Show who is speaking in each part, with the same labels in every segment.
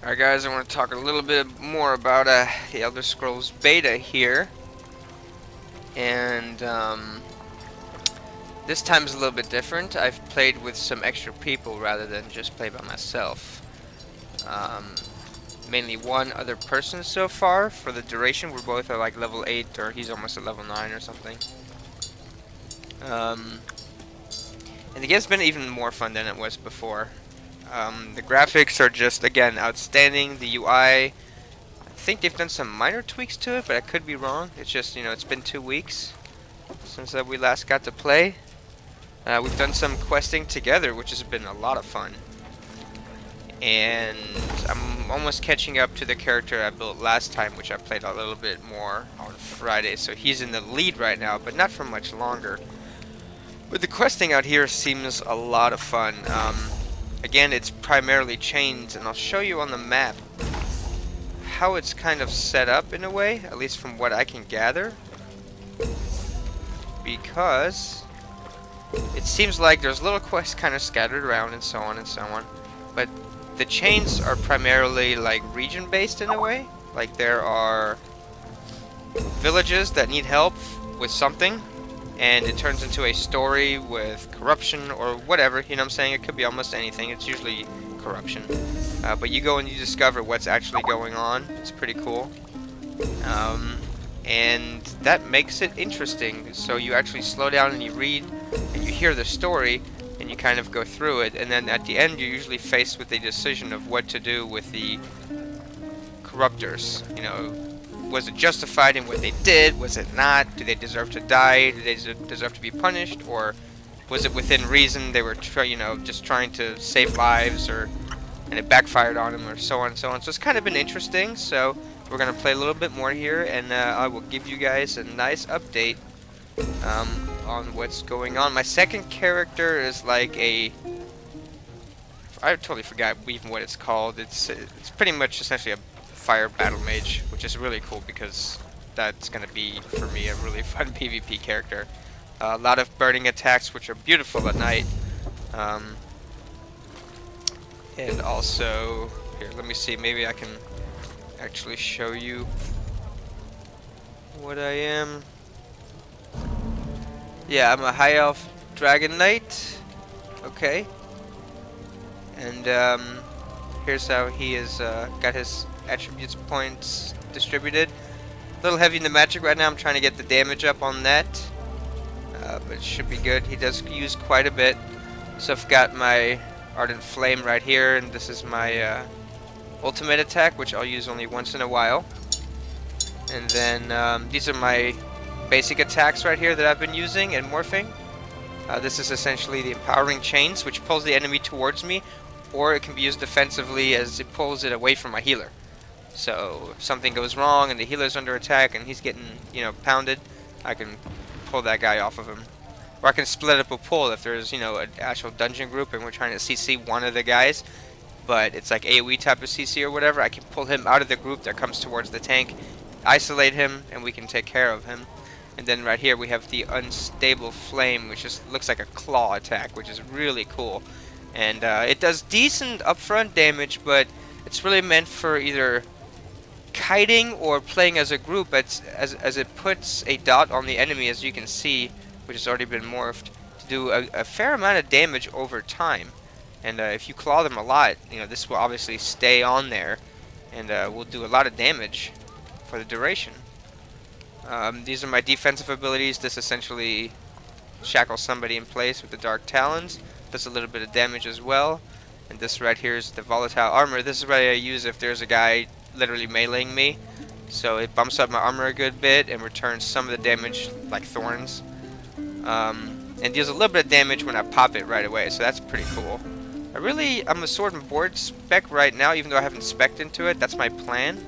Speaker 1: Alright guys, I want to talk a little bit more about the Elder Scrolls beta here. And this time is a little bit different. I've played with some extra people rather than just play by myself. Mainly one other person so far for the duration. We're both at like level 8 or he's almost at level 9 or something. And the game's been even more fun than it was before. The graphics are just, again, outstanding. The UI, I think they've done some minor tweaks to it, but I could be wrong. It's just, it's been 2 weeks since we last got to play. We've done some questing together, which has been a lot of fun. And I'm almost catching up to the character I built last time, which I played a little bit more on Friday. So he's in the lead right now, but not for much longer. But the questing out here seems a lot of fun. Again, it's primarily chains, and I'll show you on the map how it's kind of set up in a way, at least from what I can gather. Because it seems like there's little quests kind of scattered around and so on and so on. But the chains are primarily like region-based in a way. Like there are villages that need help with something, and it turns into a story with corruption or whatever, you know what I'm saying? It could be almost anything. It's usually corruption. But you go and you discover what's actually going on. It's pretty cool. And that makes it interesting. So you actually slow down and you read and you hear the story and you kind of go through it. And then at the end you're usually faced with a decision of what to do with the corruptors. Was it justified in what they did? Was it not? Do they deserve to die? Do they deserve to be punished? Or was it within reason? They were, just trying to save lives, and it backfired on them, or so on and so on. So it's kind of been interesting. So we're gonna play a little bit more here, and I will give you guys a nice update on what's going on. My second character is like I totally forgot even what it's called. It's pretty much essentially a fire battle mage, which is really cool because that's gonna be for me a really fun PvP character. A lot of burning attacks, which are beautiful at night, and also here, let me see, maybe I can actually show you what I am. Yeah, I'm a high elf dragon knight. Okay, and here's how he is got his attributes points distributed. A little heavy in the magic right now. I'm trying to get the damage up on that, but it should be good. He does use quite a bit. So I've got my ardent flame right here, and this is my ultimate attack, which I'll use only once in a while. And then these are my basic attacks right here that I've been using and morphing. This is essentially the empowering chains, which pulls the enemy towards me, or it can be used defensively as it pulls it away from my healer. So if something goes wrong and the healer's under attack and he's getting, pounded, I can pull that guy off of him. Or I can split up a pull if there's, an actual dungeon group and we're trying to CC one of the guys, but it's like AoE type of CC or whatever. I can pull him out of the group that comes towards the tank, isolate him, and we can take care of him. And then right here we have the unstable flame, which just looks like a claw attack, which is really cool. And it does decent upfront damage, but it's really meant for either kiting or playing as a group, as it puts a dot on the enemy, as you can see, which has already been morphed, to do a fair amount of damage over time. And if you claw them a lot, this will obviously stay on there, and will do a lot of damage for the duration. These are my defensive abilities. This essentially shackles somebody in place with the Dark Talons. Does a little bit of damage as well. And this right here is the volatile armor. This is what I use if there's a guy literally meleeing me. So it bumps up my armor a good bit and returns some of the damage like thorns. And deals a little bit of damage when I pop it right away. So that's pretty cool. I'm a sword and board spec right now, even though I haven't spec'd into it. That's my plan,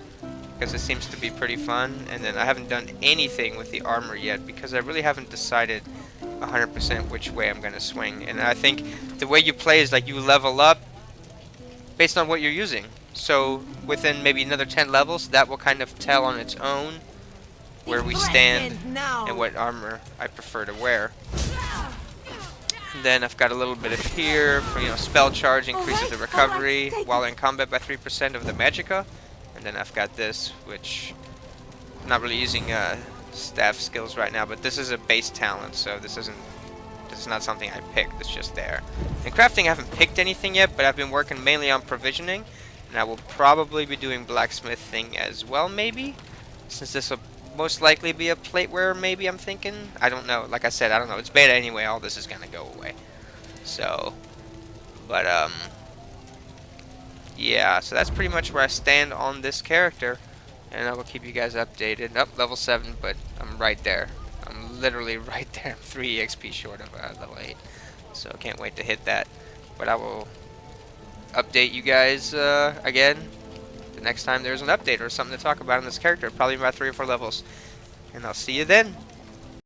Speaker 1: because it seems to be pretty fun. And then I haven't done anything with the armor yet because I really haven't decided 100% which way I'm gonna swing. And I think the way you play is like you level up based on what you're using. So within maybe another 10 levels, that will kind of tell on its own where we stand and what armor I prefer to wear. Then I've got a little bit of here for, you know, spell charge increases the recovery while in combat by 3% of the magicka. And then I've got this, which I'm not really using staff skills right now, but this is a base talent, so this is not something I picked, it's just there. In crafting I haven't picked anything yet, but I've been working mainly on provisioning, and I will probably be doing blacksmithing as well, maybe, since this will most likely be a plate wearer, maybe, I'm thinking. I don't know, like I said, I don't know, it's beta anyway, all this is gonna go away. So, but yeah, so that's pretty much where I stand on this character, and I will keep you guys updated. Up level 7, but I'm right there. I'm literally right there. I'm 3 EXP short of level 8, so I can't wait to hit that. But I will update you guys again the next time there's an update or something to talk about on this character, probably about 3 or 4 levels. And I'll see you then.